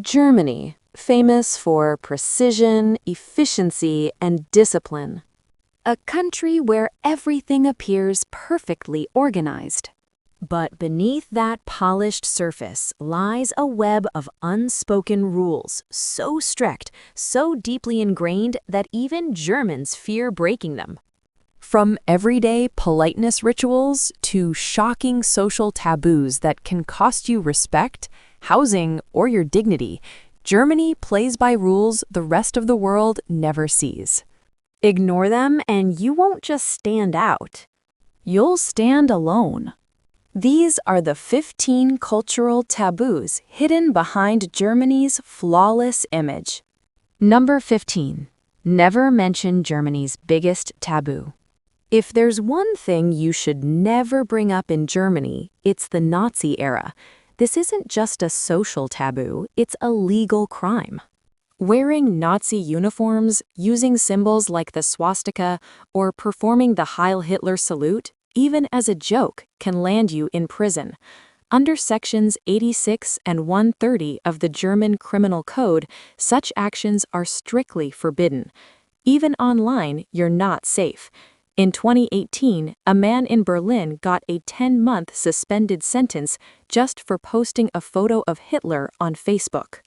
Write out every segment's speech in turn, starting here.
Germany, famous for precision, efficiency, and discipline. A country where everything appears perfectly organized. But beneath that polished surface lies a web of unspoken rules, so strict, so deeply ingrained that even Germans fear breaking them. From everyday politeness rituals to shocking social taboos that can cost you respect, housing, or your dignity, Germany plays by rules the rest of the world never sees. Ignore them and you won't just stand out. You'll stand alone. These are the 15 cultural taboos hidden behind Germany's flawless image. Number 15. Never mention Germany's biggest taboo. If there's one thing you should never bring up in Germany, it's the Nazi era. This isn't just a social taboo, it's a legal crime. Wearing Nazi uniforms, using symbols like the swastika, or performing the Heil Hitler salute, even as a joke, can land you in prison. Under Sections 86 and 130 of the German Criminal Code, such actions are strictly forbidden. Even online, you're not safe. In 2018, a man in Berlin got a 10-month suspended sentence just for posting a photo of Hitler on Facebook.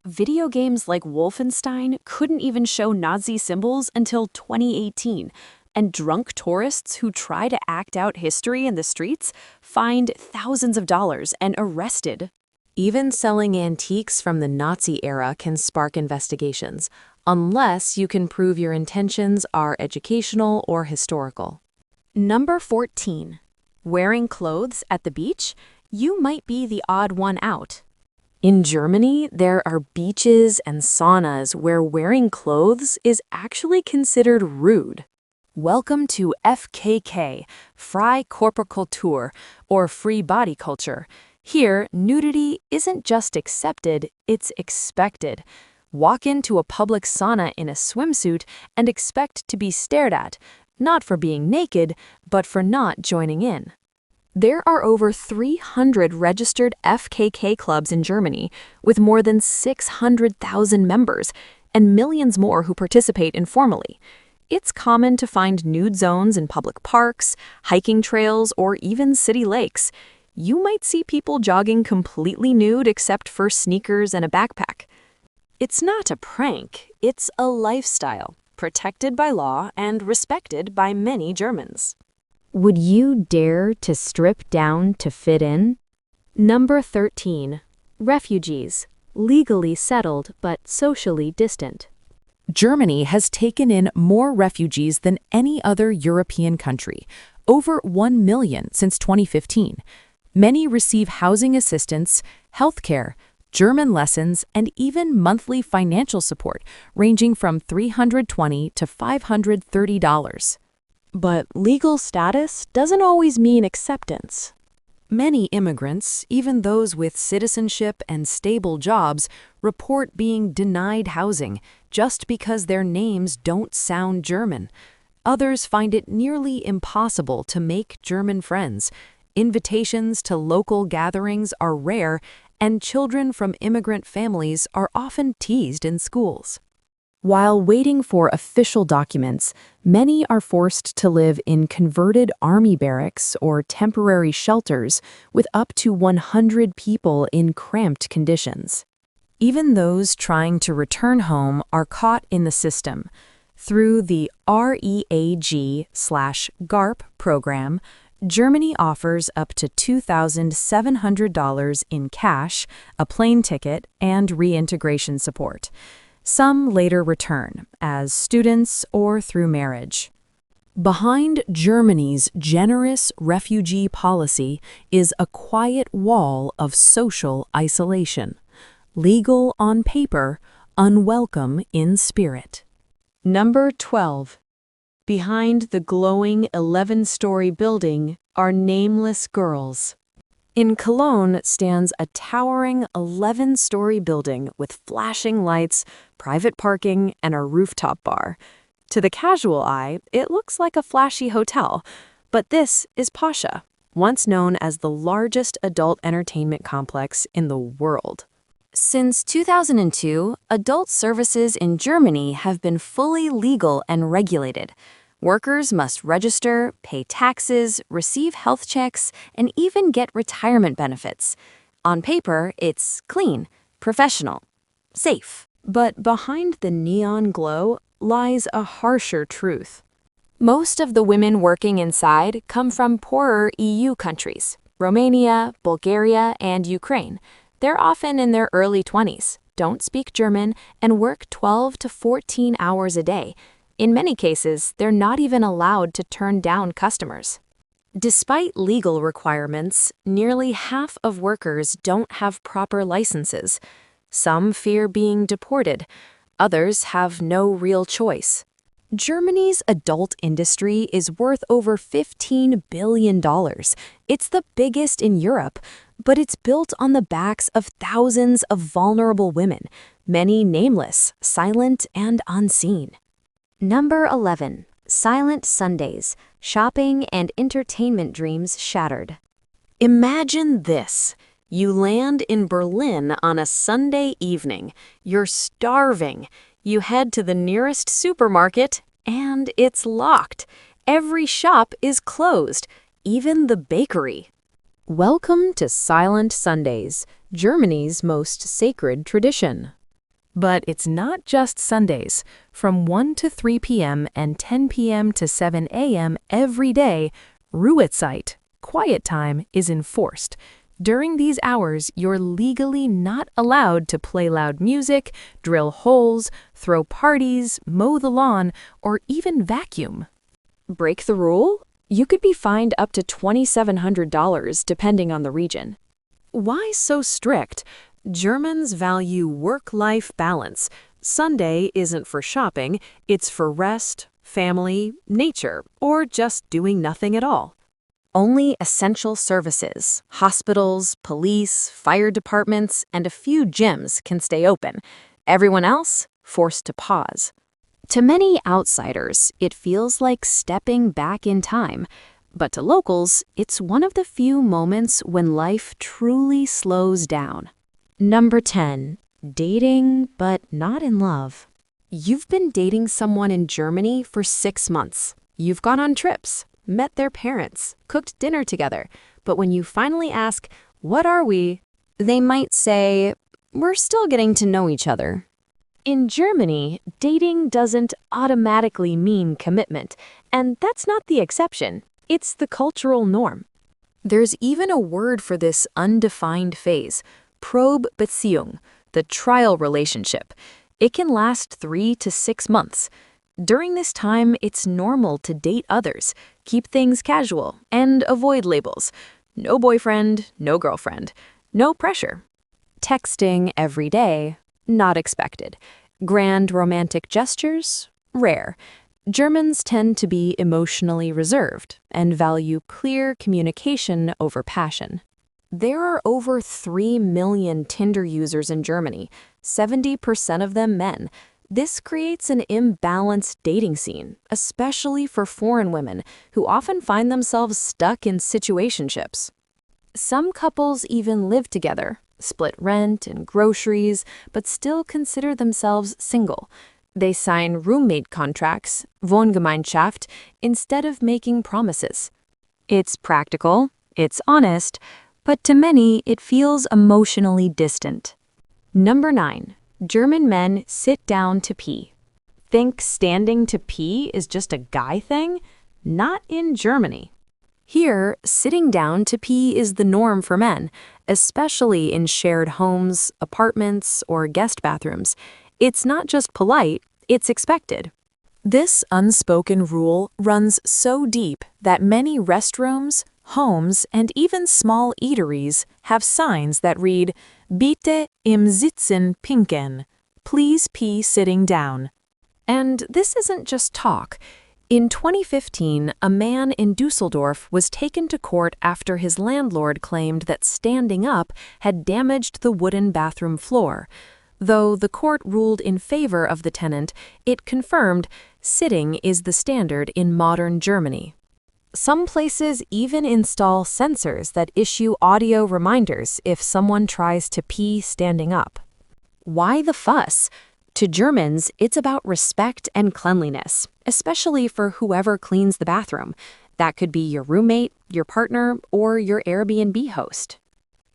Video games like Wolfenstein couldn't even show Nazi symbols until 2018, and drunk tourists who try to act out history in the streets fined thousands of dollars and arrested. Even selling antiques from the Nazi era can spark investigations, unless you can prove your intentions are educational or historical. Number 14. Wearing clothes at the beach? You might be the odd one out. In Germany, there are beaches and saunas where wearing clothes is actually considered rude. Welcome to FKK, Freie Körperkultur, or free body culture. Here, nudity isn't just accepted, it's expected. Walk into a public sauna in a swimsuit and expect to be stared at, not for being naked, but for not joining in. There are over 300 registered FKK clubs in Germany, with more than 600,000 members, and millions more who participate informally. It's common to find nude zones in public parks, hiking trails, or even city lakes. You might see people jogging completely nude except for sneakers and a backpack. It's not a prank, it's a lifestyle, protected by law and respected by many Germans. Would you dare to strip down to fit in? Number 13. Refugees, legally settled but socially distant. Germany has taken in more refugees than any other European country, over 1 million since 2015. Many receive housing assistance, healthcare, German lessons, and even monthly financial support, ranging from $320 to $530. But legal status doesn't always mean acceptance. Many immigrants, even those with citizenship and stable jobs, report being denied housing just because their names don't sound German. Others find it nearly impossible to make German friends. Invitations to local gatherings are rare, and children from immigrant families are often teased in schools. While waiting for official documents, many are forced to live in converted army barracks or temporary shelters with up to 100 people in cramped conditions. Even those trying to return home are caught in the system. Through the REAG/GARP program, Germany offers up to $2,700 in cash, a plane ticket, and reintegration support. Some later return, as students or through marriage. Behind Germany's generous refugee policy is a quiet wall of social isolation. Legal on paper, unwelcome in spirit. Number 12. Behind the glowing 11-story building are nameless girls. In Cologne stands a towering 11-story building with flashing lights, private parking, and a rooftop bar. To the casual eye, it looks like a flashy hotel, but this is Pascha, once known as the largest adult entertainment complex in the world. Since 2002, adult services in Germany have been fully legal and regulated. Workers must register, pay taxes, receive health checks, and even get retirement benefits. On paper, it's clean, professional, safe. But behind the neon glow lies a harsher truth. Most of the women working inside come from poorer EU countries, Romania, Bulgaria, and Ukraine. They're often in their early 20s, don't speak German, and work 12 to 14 hours a day. In many cases, they're not even allowed to turn down customers. Despite legal requirements, nearly half of workers don't have proper licenses. Some fear being deported. Others have no real choice. Germany's adult industry is worth over $15 billion. It's the biggest in Europe, but it's built on the backs of thousands of vulnerable women, many nameless, silent, and unseen. Number 11. Silent Sundays, shopping and entertainment dreams shattered. Imagine this. You land in Berlin on a Sunday evening. You're starving. You head to the nearest supermarket, and it's locked. Every shop is closed, even the bakery. Welcome to Silent Sundays, Germany's most sacred tradition. But it's not just Sundays. From 1 to 3 p.m. and 10 p.m. to 7 a.m. every day, Ruhezeit, quiet time, is enforced. During these hours, you're legally not allowed to play loud music, drill holes, throw parties, mow the lawn, or even vacuum. Break the rule? You could be fined up to $2,700 depending on the region. Why so strict? Germans value work-life balance. Sunday isn't for shopping, it's for rest, family, nature, or just doing nothing at all. Only essential services, hospitals, police, fire departments, and a few gyms can stay open. Everyone else, forced to pause. To many outsiders, it feels like stepping back in time. But to locals, it's one of the few moments when life truly slows down. Number 10. Dating, but not in love. You've been dating someone in Germany for 6 months. You've gone on trips, met their parents, cooked dinner together. But when you finally ask, "What are we?" they might say, "We're still getting to know each other." In Germany, dating doesn't automatically mean commitment, and that's not the exception. It's the cultural norm. There's even a word for this undefined phase, Probbeziehung, the trial relationship. It can last 3 to 6 months. During this time, it's normal to date others, keep things casual, and avoid labels. No boyfriend, no girlfriend, no pressure. Texting every day, not expected. Grand romantic gestures, rare. Germans tend to be emotionally reserved and value clear communication over passion. There are over 3 million Tinder users in Germany, 70% of them men. This creates an imbalanced dating scene, especially for foreign women who often find themselves stuck in situationships. Some couples even live together, split rent and groceries, but still consider themselves single. They sign roommate contracts, Wohngemeinschaft, instead of making promises. It's practical, it's honest, but to many it feels emotionally distant. Number 9. German men sit down to pee. Think standing to pee is just a guy thing? Not in Germany. Here, sitting down to pee is the norm for men, especially in shared homes, apartments, or guest bathrooms. It's not just polite, it's expected. This unspoken rule runs so deep that many restrooms, homes, and even small eateries have signs that read, "Bitte im Sitzen pinkeln," please pee sitting down. And this isn't just talk. In 2015, a man in Düsseldorf was taken to court after his landlord claimed that standing up had damaged the wooden bathroom floor. Though the court ruled in favor of the tenant, it confirmed sitting is the standard in modern Germany. Some places even install sensors that issue audio reminders if someone tries to pee standing up. Why the fuss? To Germans, it's about respect and cleanliness, especially for whoever cleans the bathroom. That could be your roommate, your partner, or your Airbnb host.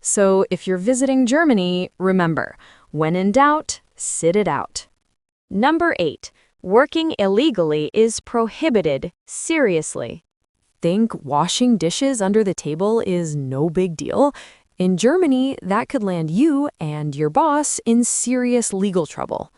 So if you're visiting Germany, remember, when in doubt, sit it out. Number 8. Working illegally is prohibited, seriously. Think washing dishes under the table is no big deal? In Germany, that could land you and your boss in serious legal trouble.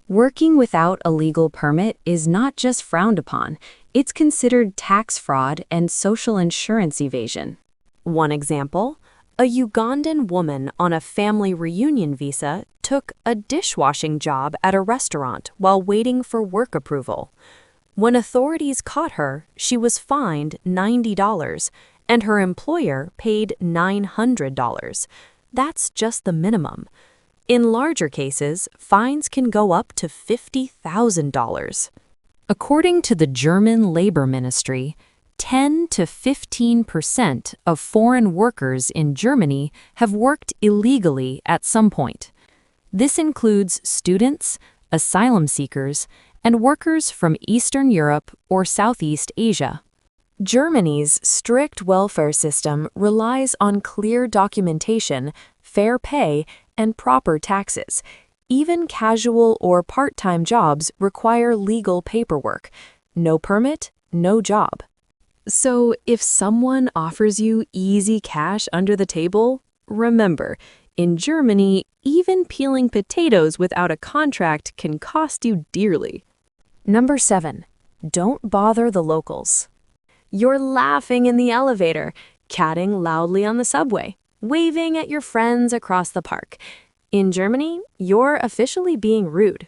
Working without a legal permit is not just frowned upon, it's considered tax fraud and social insurance evasion. One example, a Ugandan woman on a family reunion visa took a dishwashing job at a restaurant while waiting for work approval. When authorities caught her, she was fined $90, and her employer paid $900. That's just the minimum. In larger cases, fines can go up to $50,000. According to the German Labor Ministry, 10 to 15% of foreign workers in Germany have worked illegally at some point. This includes students, asylum seekers, and workers from Eastern Europe or Southeast Asia. Germany's strict welfare system relies on clear documentation, fair pay, and proper taxes. Even casual or part-time jobs require legal paperwork. No permit, no job. So if someone offers you easy cash under the table, remember, in Germany, even peeling potatoes without a contract can cost you dearly. Number 7. Don't bother the locals. You're laughing in the elevator, chatting loudly on the subway, waving at your friends across the park. In Germany, you're officially being rude.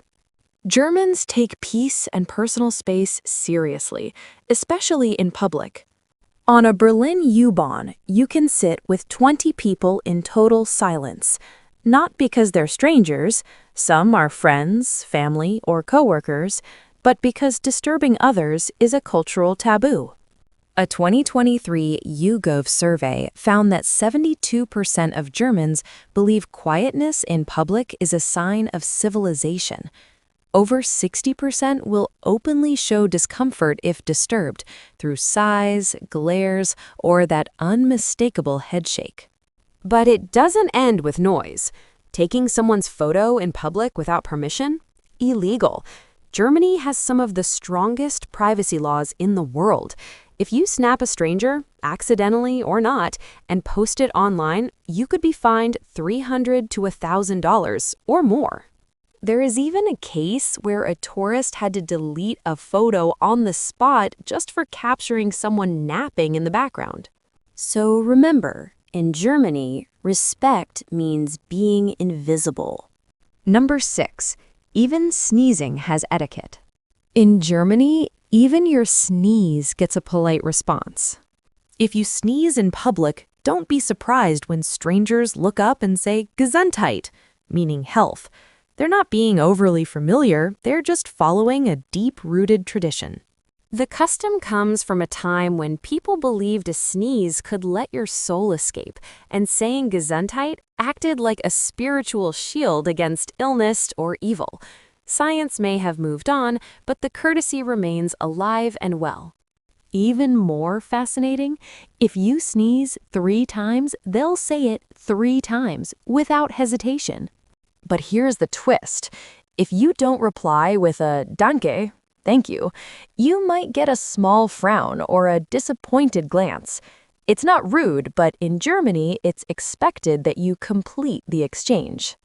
Germans take peace and personal space seriously, especially in public. On a Berlin U-Bahn, you can sit with 20 people in total silence, not because they're strangers, some are friends, family, or coworkers, but because disturbing others is a cultural taboo. A 2023 YouGov survey found that 72% of Germans believe quietness in public is a sign of civilization. Over 60% will openly show discomfort if disturbed through sighs, glares, or that unmistakable headshake. But it doesn't end with noise. Taking someone's photo in public without permission? Illegal. Germany has some of the strongest privacy laws in the world. If you snap a stranger, accidentally or not, and post it online, you could be fined $300 to $1,000 or more. There is even a case where a tourist had to delete a photo on the spot just for capturing someone napping in the background. So remember, in Germany, respect means being invisible. Number 6. Even sneezing has etiquette. In Germany, even your sneeze gets a polite response. If you sneeze in public, don't be surprised when strangers look up and say Gesundheit, meaning health. They're not being overly familiar, they're just following a deep-rooted tradition. The custom comes from a time when people believed a sneeze could let your soul escape, and saying Gesundheit acted like a spiritual shield against illness or evil. Science may have moved on, but the courtesy remains alive and well. Even more fascinating, if you sneeze 3 times, they'll say it 3 times without hesitation. But here's the twist. If you don't reply with a danke, thank you, you might get a small frown or a disappointed glance. It's not rude, but in Germany, it's expected that you complete the exchange.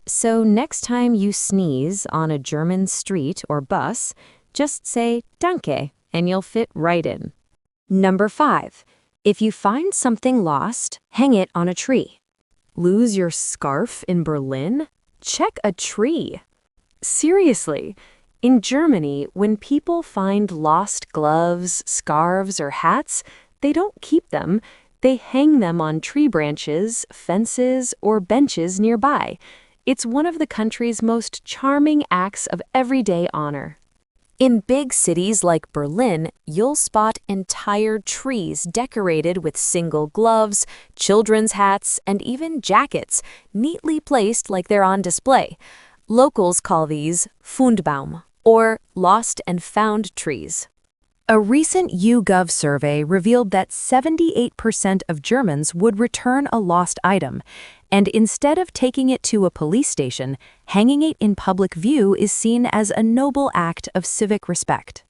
So next time you sneeze on a German street or bus, just say danke and you'll fit right in. Number 5. If you find something lost, hang it on a tree. Lose your scarf in Berlin? Check a tree. Seriously, in Germany, when people find lost gloves, scarves, or hats, they don't keep them. They hang them on tree branches, fences, or benches nearby. It's one of the country's most charming acts of everyday honor. In big cities like Berlin, you'll spot entire trees decorated with single gloves, children's hats, and even jackets, neatly placed like they're on display. Locals call these Fundbaum, or lost and found trees. A recent YouGov survey revealed that 78% of Germans would return a lost item, and instead of taking it to a police station, hanging it in public view is seen as a noble act of civic respect.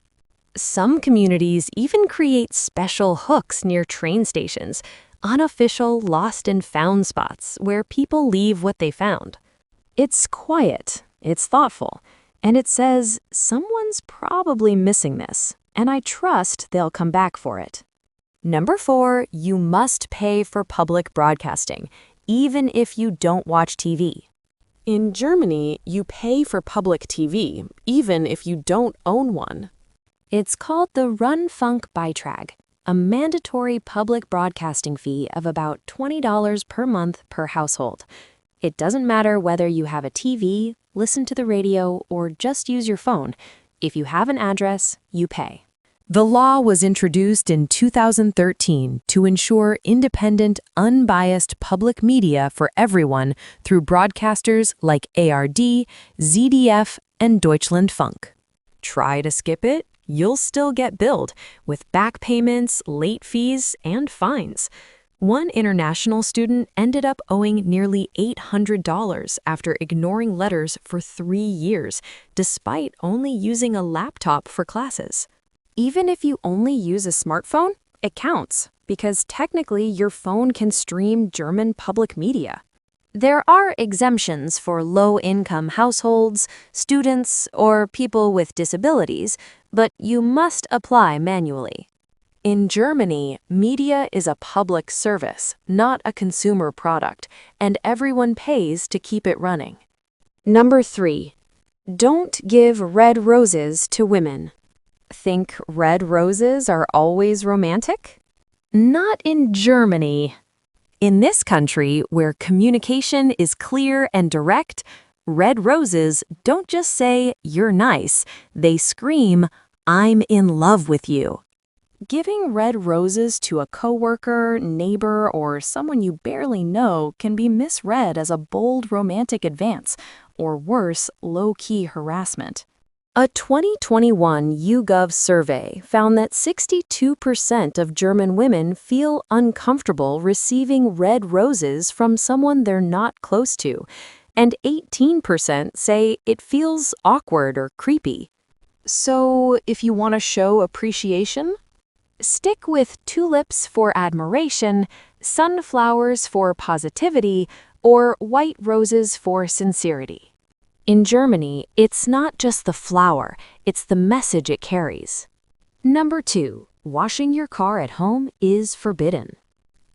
Some communities even create special hooks near train stations, unofficial lost and found spots where people leave what they found. It's quiet, it's thoughtful, and it says, someone's probably missing this, and I trust they'll come back for it. Number 4, you must pay for public broadcasting, even if you don't watch TV. In Germany, you pay for public TV, even if you don't own one. It's called the Rundfunkbeitrag, a mandatory public broadcasting fee of about $20 per month per household. It doesn't matter whether you have a TV, listen to the radio, or just use your phone. If you have an address, you pay. The law was introduced in 2013 to ensure independent, unbiased public media for everyone through broadcasters like ARD, ZDF, and Deutschlandfunk. Try to skip it, you'll still get billed, with back payments, late fees, and fines. One international student ended up owing nearly $800 after ignoring letters for 3 years, despite only using a laptop for classes. Even if you only use a smartphone, it counts, because technically your phone can stream German public media. There are exemptions for low-income households, students, or people with disabilities, but you must apply manually. In Germany, media is a public service, not a consumer product, and everyone pays to keep it running. Number 3, don't give red roses to women. Think red roses are always romantic? Not in Germany. In this country, where communication is clear and direct, red roses don't just say, "You're nice," they scream, "I'm in love with you." Giving red roses to a coworker, neighbor, or someone you barely know can be misread as a bold romantic advance, or worse, low-key harassment. A 2021 YouGov survey found that 62% of German women feel uncomfortable receiving red roses from someone they're not close to, and 18% say it feels awkward or creepy. So, if you want to show appreciation, stick with tulips for admiration, sunflowers for positivity, or white roses for sincerity. In Germany, it's not just the flower, it's the message it carries. Number 2, washing your car at home is forbidden.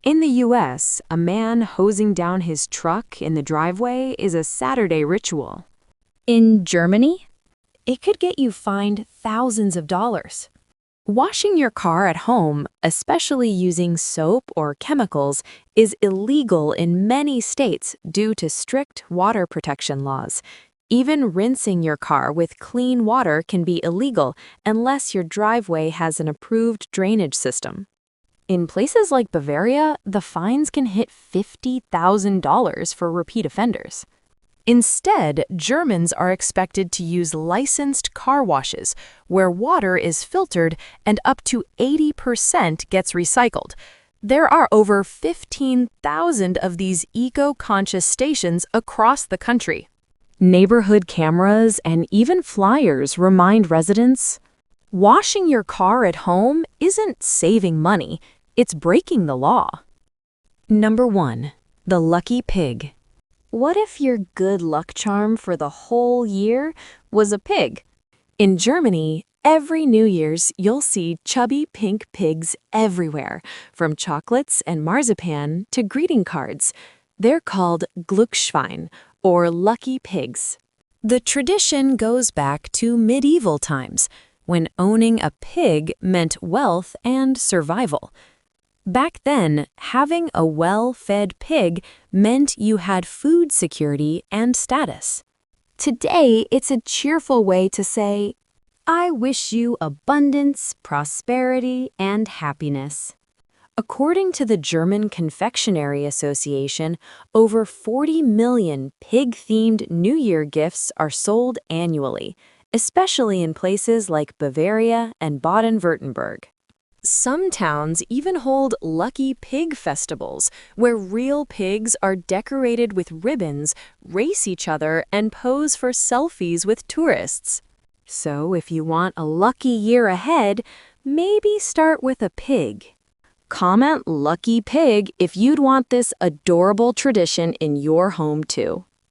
In the US, a man hosing down his truck in the driveway is a Saturday ritual. In Germany, it could get you fined thousands of dollars. Washing your car at home, especially using soap or chemicals, is illegal in many states due to strict water protection laws. Even rinsing your car with clean water can be illegal unless your driveway has an approved drainage system. In places like Bavaria, the fines can hit $50,000 for repeat offenders. Instead, Germans are expected to use licensed car washes, where water is filtered and up to 80% gets recycled. There are over 15,000 of these eco-conscious stations across the country. Neighborhood cameras and even flyers remind residents, washing your car at home isn't saving money, it's breaking the law. Number 1, the lucky pig. What if your good luck charm for the whole year was a pig? In Germany, every New Year's you'll see chubby pink pigs everywhere, from chocolates and marzipan to greeting cards. They're called Glücksschwein, or lucky pigs. The tradition goes back to medieval times, when owning a pig meant wealth and survival. Back then, having a well-fed pig meant you had food security and status. Today, it's a cheerful way to say, I wish you abundance, prosperity, and happiness. According to the German Confectionery Association, over 40 million pig-themed New Year gifts are sold annually, especially in places like Bavaria and Baden-Württemberg. Some towns even hold lucky pig festivals, where real pigs are decorated with ribbons, race each other, and pose for selfies with tourists. So if you want a lucky year ahead, maybe start with a pig. Comment "Lucky Pig" if you'd want this adorable tradition in your home too.